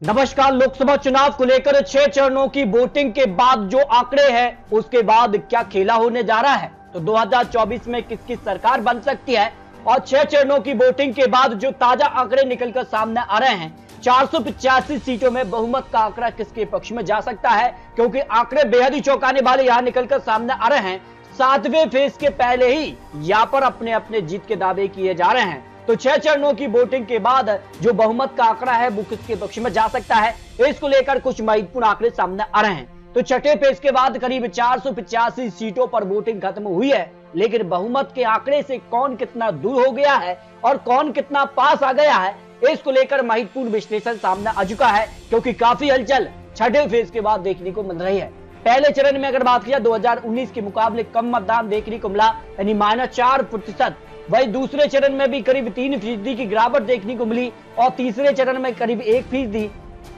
नमस्कार। लोकसभा चुनाव को लेकर 6 चरणों की वोटिंग के बाद जो आंकड़े हैं उसके बाद क्या खेला होने जा रहा है, तो 2024 में किसकी सरकार बन सकती है और 6 चरणों की वोटिंग के बाद जो ताजा आंकड़े निकलकर सामने आ रहे हैं, 485 सीटों में बहुमत का आंकड़ा किसके पक्ष में जा सकता है, क्योंकि आंकड़े बेहद ही चौंकाने वाले यहां निकलकर सामने आ रहे हैं। 7वें फेज के पहले ही यहां पर अपने अपने जीत के दावे किए जा रहे हैं। तो 6 चरणों की वोटिंग के बाद जो बहुमत का आंकड़ा है वो किसके पक्ष में जा सकता है, इसको लेकर कुछ महत्वपूर्ण आंकड़े सामने आ रहे हैं। तो छठे फेज के बाद करीब 485 सीटों पर वोटिंग खत्म हुई है, लेकिन बहुमत के आंकड़े से कौन कितना दूर हो गया है और कौन कितना पास आ गया है, इसको लेकर महत्वपूर्ण विश्लेषण सामने आ चुका है, क्योंकि काफी हलचल छठे फेज के बाद देखने को मिल रही है। पहले चरण में अगर बात किया 2019 के मुकाबले कम मतदान देखने को मिला, यानी -4%। वही दूसरे चरण में भी करीब 3% की गिरावट देखने को मिली और तीसरे चरण में करीब 1%।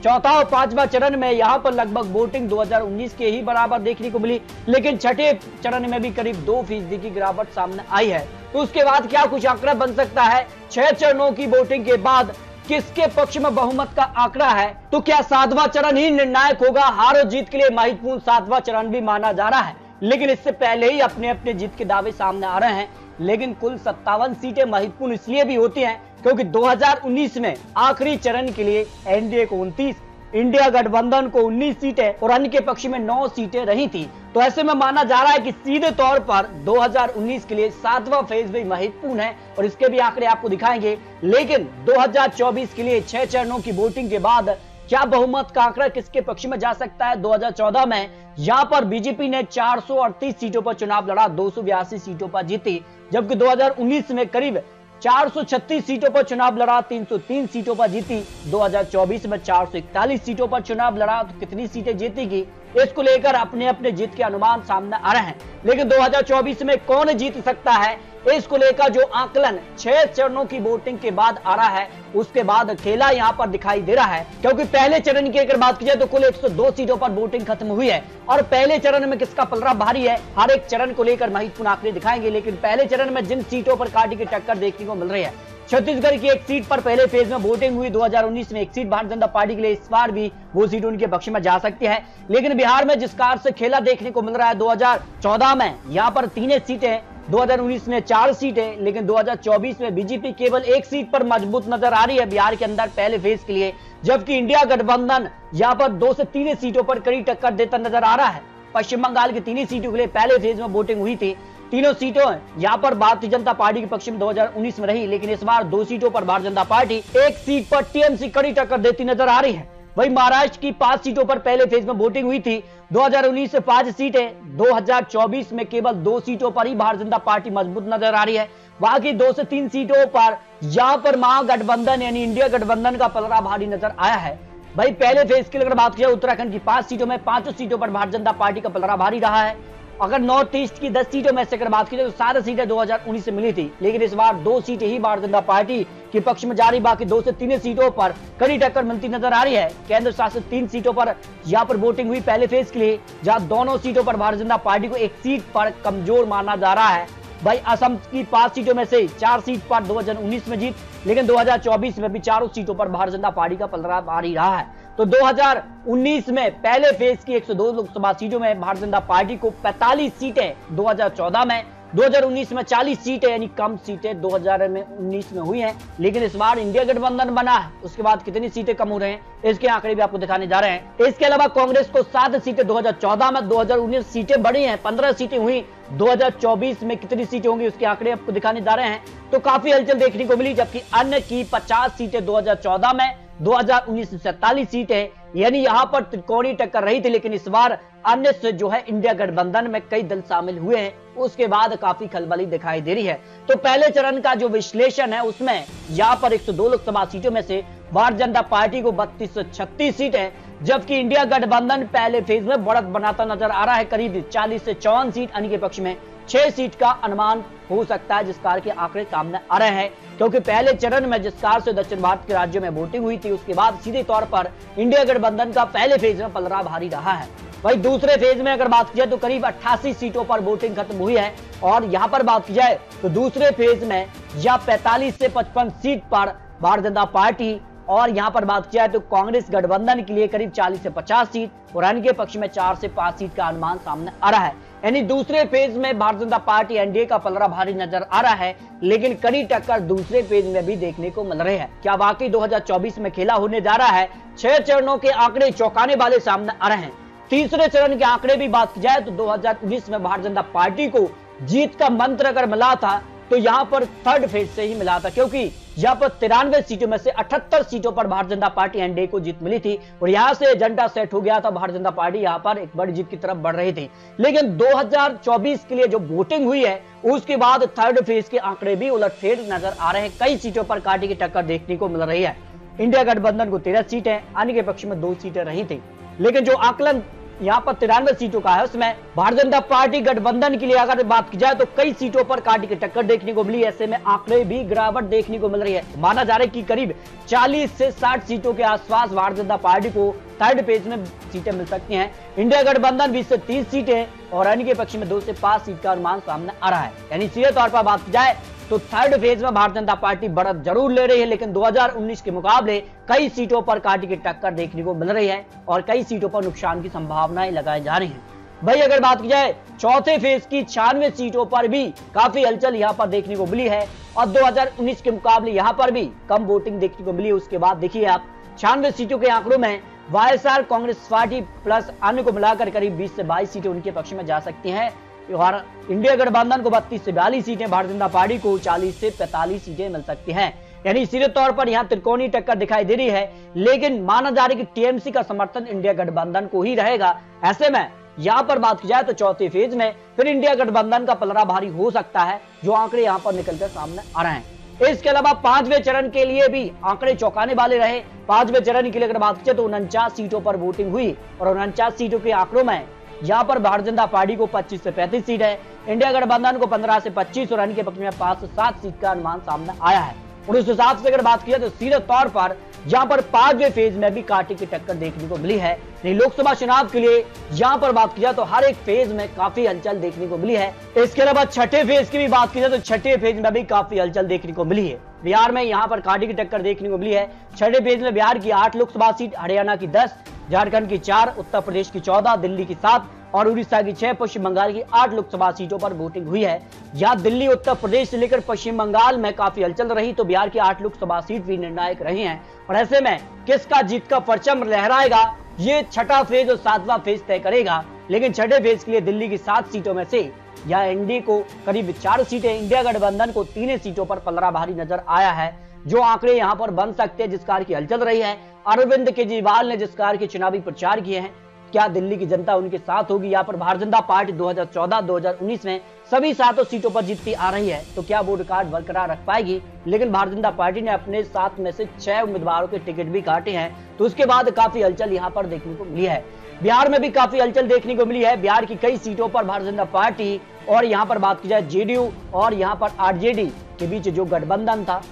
चौथा और पांचवा चरण में यहां पर लगभग वोटिंग 2019 के ही बराबर देखने को मिली, लेकिन छठे चरण में भी करीब 2% की गिरावट सामने आई है। तो उसके बाद क्या कुछ आंकड़ा बन सकता है 6 चरणों की वोटिंग के बाद, किसके पक्ष में बहुमत का आंकड़ा है? तो क्या 7वां चरण ही निर्णायक होगा? हार और जीत के लिए महत्वपूर्ण 7वां चरण भी माना जा रहा है, लेकिन इससे पहले ही अपने अपने जीत के दावे सामने आ रहे हैं। लेकिन कुल 57 सीटें महत्वपूर्ण इसलिए भी होती हैं क्योंकि 2019 में आखिरी चरण के लिए एनडीए को 29, इंडिया गठबंधन को 19 सीटें और अन्य के पक्ष में 9 सीटें रही थी। तो ऐसे में माना जा रहा है कि सीधे तौर पर 2019 के लिए 7वां फेज भी महत्वपूर्ण है और इसके भी आंकड़े आपको दिखाएंगे। लेकिन 2024 के लिए 6 चरणों की वोटिंग के बाद क्या बहुमत का आंकड़ा किसके पक्ष में जा सकता है? 2014 में यहां पर बीजेपी ने 438 सीटों पर चुनाव लड़ा, 282 सीटों पर जीती, जबकि 2019 में करीब 436 सीटों पर चुनाव लड़ा, 303 सीटों पर जीती। 2024 में 441 सीटों पर चुनाव लड़ा, तो कितनी सीटें जीतेगी, इसको लेकर अपने अपने जीत के अनुमान सामने आ रहे हैं। लेकिन 2024 में कौन जीत सकता है, इसको लेकर जो आकलन 6 चरणों की वोटिंग के बाद आ रहा है, उसके बाद खेला यहां पर दिखाई दे रहा है। क्योंकि पहले चरण की अगर बात की जाए तो कुल 102 सीटों पर वोटिंग खत्म हुई है और पहले चरण में किसका पलड़ा भारी है, हर एक चरण को लेकर महत्वपूर्ण आंकड़े दिखाएंगे। लेकिन पहले चरण में जिन सीटों पर कांटे की टक्कर देखने को मिल रही है, छत्तीसगढ़ की एक सीट पर पहले फेज में वोटिंग हुई, 2019 में एक सीट भारतीय जनता पार्टी के लिए, इस बार भी वो सीट उनके पक्ष में जा सकती है। लेकिन बिहार में जिस कार से खेला देखने को मिल रहा है, 2014 में यहाँ पर 3 सीटें, 2019 में 4 सीटें, लेकिन 2024 में बीजेपी केवल 1 सीट पर मजबूत नजर आ रही है बिहार के अंदर पहले फेज के लिए, जबकि इंडिया गठबंधन यहाँ पर 2 से 3 सीटों पर कड़ी टक्कर देता नजर आ रहा है। पश्चिम बंगाल की 3 सीटों के लिए पहले फेज में वोटिंग हुई थी, तीनों सीटों यहाँ पर भारतीय जनता पार्टी के पक्ष में 2019 में रही, लेकिन इस बार 2 सीटों पर भारतीय जनता पार्टी, 1 सीट पर टीएमसी कड़ी टक्कर देती नजर आ रही है। वही महाराष्ट्र की 5 सीटों पर पहले फेज में वोटिंग हुई थी, 2019 से 5 सीटें, 2024 में केवल 2 सीटों पर ही भारतीय जनता पार्टी मजबूत नजर आ रही है। बाकी 2 से 3 सीटों पर यहाँ पर महागठबंधन यानी इंडिया गठबंधन का पलड़ा भारी नजर आया है। भाई पहले फेज की अगर बात की जाए उत्तराखंड की 5 सीटों में 5 सीटों पर भारतीय जनता पार्टी का पलड़ा भारी रहा है। अगर नॉर्थ ईस्ट की 10 सीटों में से अगर बात की जाए तो 7 सीटें 2019 से मिली थी, लेकिन इस बार 2 सीटें ही भारतीय जनता पार्टी के पक्ष में जा रही, बाकी 2 से 3 सीटों पर कड़ी टक्कर मिलती नजर आ रही है। केंद्र शासित 3 सीटों पर यहाँ पर वोटिंग हुई पहले फेज के लिए, जहां दोनों सीटों पर भारतीय जनता पार्टी को 1 सीट पर कमजोर माना जा रहा है। भाई असम की 5 सीटों में से 4 सीट पर 2019 में जीत, लेकिन 2024 में भी 4 सीटों पर भारतीय जनता पार्टी का पलड़ा भारी रहा है। तो 2019 में पहले फेज की 102 लोकसभा सीटों में भारतीय जनता पार्टी को 45 सीटें 2014 में, 2019 में 40 सीटें यानी कम सीटें 2019 में हुई हैं। लेकिन इस बार इंडिया गठबंधन बना है, उसके बाद कितनी सीटें कम हो रहे हैं, इसके आंकड़े भी आपको दिखाने जा रहे हैं। इसके अलावा कांग्रेस को 7 सीटें 2014 में, 2019 सीटें बढ़ी हैं, 15 सीटें हुई, 2024 में कितनी सीटें होंगी उसके आंकड़े आपको दिखाने जा रहे हैं। तो काफी हलचल देखने को मिली, जबकि अन्य की 50 सीटें 2014 में, 2019 में 47 सीटें, यानी यहां पर त्रिकोणीय टक्कर रही थी। लेकिन इस बार अन्य से जो है इंडिया गठबंधन में कई दल शामिल हुए हैं, उसके बाद काफी खलबली दिखाई दे रही है। तो पहले चरण का जो विश्लेषण है उसमें यहां पर 102 लोकसभा सीटों में से भारतीय जनता पार्टी को 32 से 36 सीटें, जबकि इंडिया गठबंधन पहले फेज में बढ़त बनाता नजर आ रहा है, करीब 40 से 54 सीट, अन्य के पक्ष में 6 सीट का अनुमान हो सकता है, जिस कार के आंकड़े सामने आ रहे हैं। क्योंकि पहले चरण में जिस कार से दक्षिण भारत के राज्यों में वोटिंग हुई थी, उसके बाद सीधे तौर पर इंडिया गठबंधन का पहले फेज में पलड़ा भारी रहा है। वही दूसरे फेज में अगर बात की जाए तो करीब 88 सीटों पर वोटिंग खत्म हुई है और यहां पर बात की जाए तो दूसरे फेज में या 45 से 55 सीट पर भारतीय जनता पार्टी और यहाँ पर बात किया जाए तो कांग्रेस गठबंधन के लिए करीब 40 से 50 सीट और अन्य के पक्ष में 4 से 5 सीट का अनुमान सामने आ रहा है। यानी दूसरे फेज में भारतीय जनता पार्टी एनडीए का पलड़ा भारी नजर आ रहा है, लेकिन कड़ी टक्कर दूसरे फेज में भी देखने को मिल रही है। क्या वाकई 2024 में खेला होने जा रहा है? 6 चरणों के आंकड़े चौंकाने वाले सामने आ रहे हैं। तीसरे चरण के आंकड़े भी बात की जाए तो 2019 में भारतीय जनता पार्टी को जीत का मंत्र अगर मिला था तो यहाँ पर थर्ड फेज से ही मिला था, क्योंकि यहाँ पर 93 सीटों में से 78 सीटों पर भारतीय जनता पार्टी एनडीए को जीत मिली थी और यहाँ से एजेंडा सेट हो गया था। भारतीय जनता पार्टी यहाँ पर एक बड़ी जीत की तरफ बढ़ रही थी, लेकिन 2024 के लिए जो वोटिंग हुई है उसके बाद थर्ड फेज के आंकड़े भी उलटफेर नजर आ रहे हैं। कई सीटों पर कांटे की टक्कर देखने को मिल रही है। इंडिया गठबंधन को 13 सीटें, अन्य के पक्ष में 2 सीटें रही थी, लेकिन जो आकलन यहाँ पर 93 सीटों का है उसमें भारतीय जनता पार्टी गठबंधन के लिए अगर बात की जाए तो कई सीटों पर कांटे की टक्कर देखने को मिली। ऐसे में आंकड़े भी गिरावट देखने को मिल रही है। माना जा रहा है कि करीब 40 से 60 सीटों के आसपास भारतीय जनता पार्टी को थर्ड फेज में सीटें मिल सकती हैं। इंडिया गठबंधन 20 से 30 सीटें और अन्य के पक्ष में 2 से 5 सीट का अनुमान सामने आ रहा है। यानी सीधे तौर पर बात की जाए तो थर्ड फेज में भारतीय जनता पार्टी बढ़त जरूर ले रही है, लेकिन 2019 के मुकाबले कई सीटों पर कांटे की टक्कर देखने को मिल रही है और कई सीटों पर नुकसान की संभावनाएं लगाई जा रही हैं। भाई अगर बात की जाए चौथे फेज की 96 सीटों पर भी काफी हलचल यहाँ पर देखने को मिली है और 2019 के मुकाबले यहाँ पर भी कम वोटिंग देखने को मिली। उसके बाद देखिए आप 96 सीटों के आंकड़ों में वाईएसआर कांग्रेस पार्टी प्लस अन्य को मिलाकर करीब 20 से 22 सीटें उनके पक्ष में जा सकती हैं और इंडिया गठबंधन को 32 से 42 सीटें, भारतीय जनता पार्टी को 40 से 45 सीटें मिल सकती हैं। यानी सीधे तौर पर यहां त्रिकोणीय टक्कर दिखाई दे रही है, लेकिन माना जा रहा है कि टीएमसी का समर्थन इंडिया गठबंधन को ही रहेगा। ऐसे में यहां पर बात की जाए तो चौथे फेज में फिर इंडिया गठबंधन का पलड़ा भारी हो सकता है, जो आंकड़े यहां पर निकलकर सामने आ रहे हैं। इसके अलावा 5वें चरण के लिए भी आंकड़े चौंकाने वाले रहे। 5वें चरण के लिए अगर बात की जाए तो 49 सीटों पर वोटिंग हुई और 49 सीटों के आंकड़ों में यहाँ पर भारतीय जनता पार्टी को 25 से 35 सीट है, इंडिया गठबंधन को 15 से 25 और अन्य के पक्ष में 5 से 7 सीट का अनुमान सामने आया है। और उस हिसाब से अगर बात की जाए तो सीधे तौर पर यहाँ पर 5वें फेज में भी कांटे की टक्कर देखने को मिली है। लोकसभा चुनाव के लिए यहाँ पर बात की जाए तो हर एक फेज में काफी हलचल देखने को मिली है। इसके अलावा छठे फेज की भी बात की जाए तो छठे फेज में भी काफी हलचल देखने को मिली है। बिहार में यहाँ पर कांटे की टक्कर देखने को मिली है। छठे फेज में बिहार की 8 लोकसभा सीट, हरियाणा की 10, झारखंड की 4, उत्तर प्रदेश की 14, दिल्ली की 7 और उड़ीसा की 6, पश्चिम बंगाल की 8 लोकसभा सीटों पर वोटिंग हुई है। यहाँ दिल्ली, उत्तर प्रदेश से लेकर पश्चिम बंगाल में काफी हलचल रही तो बिहार की 8 लोकसभा सीट भी निर्णायक रही हैं। और ऐसे में किसका जीत का परचम लहराएगा ये छठा फेज और 7वां फेज तय करेगा। लेकिन छठे फेज के लिए दिल्ली की 7 सीटों में से या एनडीए को करीब 4 सीटें, इंडिया गठबंधन को 3 सीटों पर पलड़ा भारी नजर आया है। जो आंकड़े यहाँ पर बन सकते हैं, जिस कार की हलचल रही है। अरविंद केजरीवाल ने जिस कार के चुनावी प्रचार किए हैं, क्या दिल्ली की जनता उनके साथ होगी? यहाँ पर भारतीय जनता पार्टी 2014-2019 में सभी 7 सीटों पर जीतती आ रही है, तो क्या वो रिकॉर्ड बरकरार रख पाएगी? लेकिन भारतीय जनता पार्टी ने अपने 7 में से 6 उम्मीदवारों के टिकट भी काटे हैं, तो उसके बाद काफी हलचल यहाँ पर देखने को मिली है। बिहार में भी काफी हलचल देखने को मिली है। बिहार की कई सीटों पर भारतीय जनता पार्टी और यहाँ पर बात की जाए जेडीयू और यहाँ पर आरजेडी के बीच जो गठबंधन था,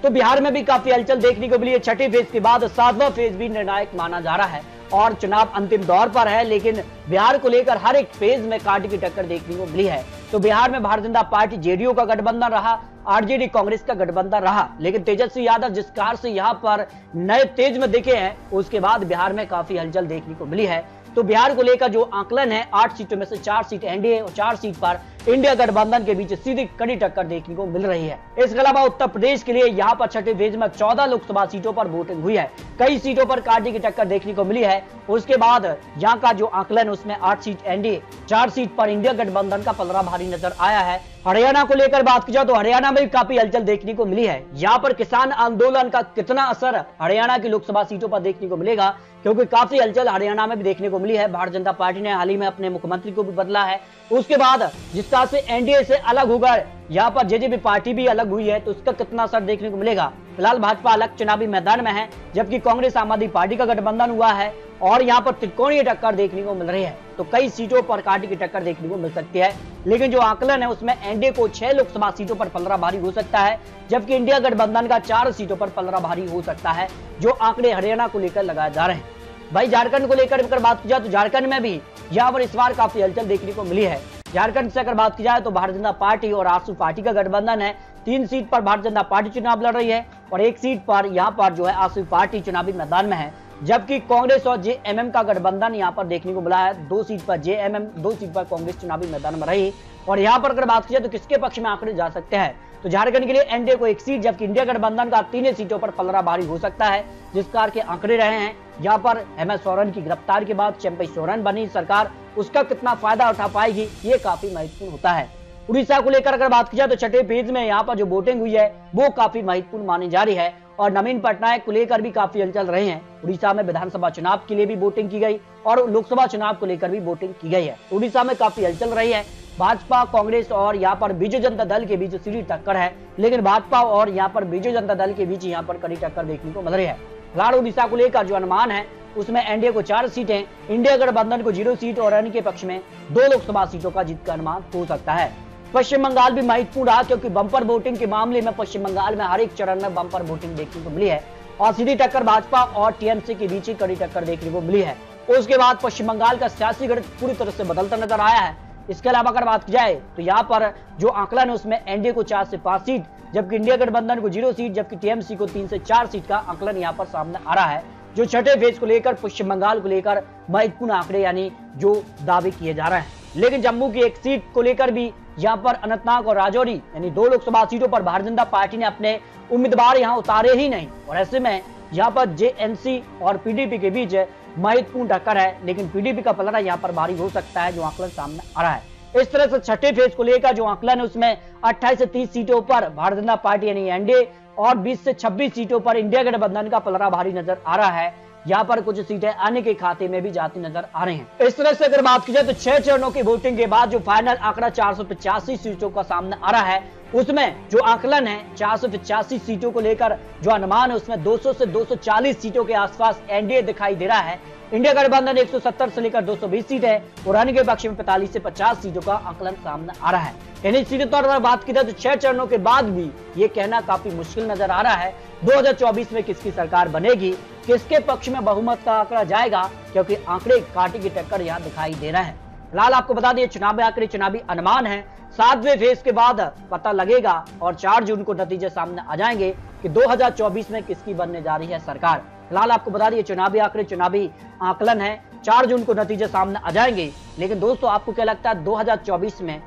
तो बिहार में भी काफी हलचल देखने को मिली है। छठे फेज के बाद 7वां फेज भी निर्णायक माना जा रहा है और चुनाव अंतिम दौर पर है, लेकिन बिहार को लेकर हर एक फेज में कांटे की टक्कर देखने को मिली है। तो बिहार में भारतीय जनता पार्टी जेडीयू का गठबंधन रहा, आरजेडी कांग्रेस का गठबंधन रहा, लेकिन तेजस्वी यादव जिस कार से यहाँ पर नए तेज में दिखे हैं, उसके बाद बिहार में काफी हलचल देखने को मिली है। तो बिहार को लेकर जो आंकलन है, 8 सीटों में से 4 सीट एनडीए और 4 सीट पर इंडिया गठबंधन के बीच सीधी कड़ी टक्कर देखने को मिल रही है। इसके अलावा उत्तर प्रदेश के लिए यहाँ पर छठे फेज में 14 लोकसभा सीटों पर वोटिंग हुई है, कई सीटों पर कांटे की टक्कर देखने को मिली है। उसके बाद यहाँ का जो आंकलन उसमें 8 सीट एनडीए, 4 सीट पर इंडिया गठबंधन का पलड़ा भारी नजर आया है। हरियाणा को लेकर बात की जाए तो हरियाणा में भी काफी हलचल देखने को मिली है। यहाँ पर किसान आंदोलन का कितना असर हरियाणा की लोकसभा सीटों पर देखने को मिलेगा, क्योंकि काफी हलचल हरियाणा में भी देखने को मिली है। भारतीय जनता पार्टी ने हाल ही में अपने मुख्यमंत्री को भी बदला है। उसके बाद जिस तरह से एनडीए से अलग होकर यहाँ पर जेजेपी पार्टी भी अलग हुई है, तो उसका कितना असर देखने को मिलेगा। फिलहाल भाजपा अलग चुनावी मैदान में है, जबकि कांग्रेस आम आदमी पार्टी का गठबंधन हुआ है और यहाँ पर त्रिकोणीय टक्कर देखने को मिल रही है। तो कई सीटों पर कांटे की टक्कर देखने को मिल सकती है, लेकिन जो आकलन है उसमें एनडीए को 6 लोकसभा सीटों पर पलड़ा भारी हो सकता है, जबकि इंडिया गठबंधन का 4 सीटों पर पलड़ा भारी हो सकता है, जो आंकड़े हरियाणा को लेकर लगाए जा रहे हैं। भाई झारखंड को लेकर अगर बात की जाए तो झारखंड में भी यहाँ पर इस बार काफी हलचल देखने को मिली है। झारखंड से अगर बात की जाए तो भारतीय जनता पार्टी और आजसू पार्टी का गठबंधन है। 3 सीट पर भारतीय जनता पार्टी चुनाव लड़ रही है। और एक सीट पर यहाँ पर जो है आसिफ पार्टी चुनावी मैदान में है, जबकि कांग्रेस और जेएमएम का गठबंधन यहाँ पर देखने को मिला है। 2 सीट पर जेएमएम, 2 सीट पर कांग्रेस चुनावी मैदान में रही। और यहाँ पर अगर बात की जाए तो किसके पक्ष में आंकड़े जा सकते हैं, तो झारखंड के लिए एनडीए को 1 सीट, जबकि इंडिया गठबंधन का 3 सीटों पर पलड़ा भारी हो सकता है, जिस प्रकार के आंकड़े रहे हैं। यहाँ पर हेमंत सोरेन की गिरफ्तारी के बाद चंपई सोरेन बनी सरकार, उसका कितना फायदा उठा पाएगी, ये काफी महत्वपूर्ण होता है। उड़ीसा को लेकर अगर बात की जाए तो छठे फेज में यहाँ पर जो वोटिंग हुई है वो काफी महत्वपूर्ण मानी जा रही है और नवीन पटनायक को लेकर भी काफी हलचल रहे हैं। उड़ीसा में विधानसभा चुनाव के लिए भी वोटिंग की गई और लोकसभा चुनाव को लेकर भी वोटिंग की गई है। उड़ीसा में काफी हलचल रही है। भाजपा, कांग्रेस और यहाँ पर बीजू जनता दल के बीच सीधी टक्कर है, लेकिन भाजपा और यहाँ पर बीजू जनता दल के बीच यहाँ पर कड़ी टक्कर देखने को मिल रही है। फिलहाल उड़ीसा को लेकर जो अनुमान है उसमें एनडीए को 4 सीटें, इंडिया गठबंधन को 0 सीट और अन्य के पक्ष में 2 लोकसभा सीटों का जीत का अनुमान हो सकता है। पश्चिम बंगाल भी महत्वपूर्ण रहा, क्योंकि बम्पर वोटिंग के मामले में पश्चिम बंगाल में हर एक चरण में बम्पर वोटिंग देखने को मिली है और सीधी टक्कर भाजपा और टीएमसी के बीच ही कड़ी टक्कर देखने को मिली है। उसके बाद पश्चिम बंगाल का सियासी गणित पूरी तरह से बदलता नजर आया है। इसके अलावा अगर बात की जाए तो यहाँ पर जो आंकलन है उसमें एनडीए को 4 से 5 सीट, जबकि इंडिया गठबंधन को 0 सीट, जबकि टीएमसी को 3 से 4 सीट का आंकलन यहाँ पर सामने आ रहा है, जो छठे फेज को लेकर पश्चिम बंगाल को लेकर महत्वपूर्ण आंकड़े यानी जो दावे किए जा रहे हैं। लेकिन जम्मू की 1 सीट को लेकर भी यहाँ पर अनंतनाग और राजौरी यानी 2 लोकसभा सीटों पर भारतीय जनता पार्टी ने अपने उम्मीदवार यहाँ उतारे ही नहीं और ऐसे में यहाँ पर जेएनसी और पीडीपी के बीच महत्वपूर्ण टक्कर है, लेकिन पीडीपी का पलड़ा यहाँ पर भारी हो सकता है, जो आंकलन सामने आ रहा है। इस तरह से छठे फेज को लेकर जो आंकलन है उसमें 28 से 30 सीटों पर भारतीय जनता पार्टी यानी एनडीए और 20 से 26 सीटों पर इंडिया गठबंधन का पलड़ा भारी नजर आ रहा है। यहाँ पर कुछ सीटें अन्य के खाते में भी जाती नजर आ रही हैं। इस तरह से अगर बात की जाए तो 6 चरणों की वोटिंग के बाद जो फाइनल आंकड़ा 485 सीटों का सामने आ रहा है, उसमें जो आंकलन है 485 सीटों को लेकर जो अनुमान है उसमें 200 से 240 सीटों के आसपास एनडीए दिखाई दे रहा है। इंडिया गठबंधन 170 से लेकर 220 सीट है और अन्य के पक्ष में 45 से 50 सीटों का आंकलन सामने आ रहा है। यानी सीधे तौर पर बात की जाए तो 6 चरणों के बाद भी ये कहना काफी मुश्किल नजर आ रहा है 2024 में किसकी सरकार बनेगी, किसके पक्ष में बहुमत का आंकड़ा जाएगा, क्योंकि आंकड़े कांटे की टक्कर यहाँ दिखाई दे रहा है। फिलहाल आपको बता दिए चुनावी आंकड़े, चुनावी अनुमान है, 7वें फेज के बाद पता लगेगा और 4 जून को नतीजे सामने आ जाएंगे कि 2024 में किसकी बनने जा रही है सरकार। फिलहाल आपको बता दिए चुनावी आंकड़े, चुनावी आंकलन है, 4 जून को नतीजे सामने आ जाएंगे। लेकिन दोस्तों आपको क्या लगता है 2024 में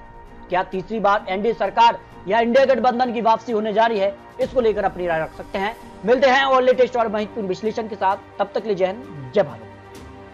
क्या तीसरी बार एनडीए सरकार या इंडिया गठबंधन की वापसी होने जा रही है? इसको लेकर अपनी राय रख सकते हैं। मिलते हैं और लेटेस्ट और महत्वपूर्ण विश्लेषण के साथ, तब तक के लिए जय हिंद, जय भारत।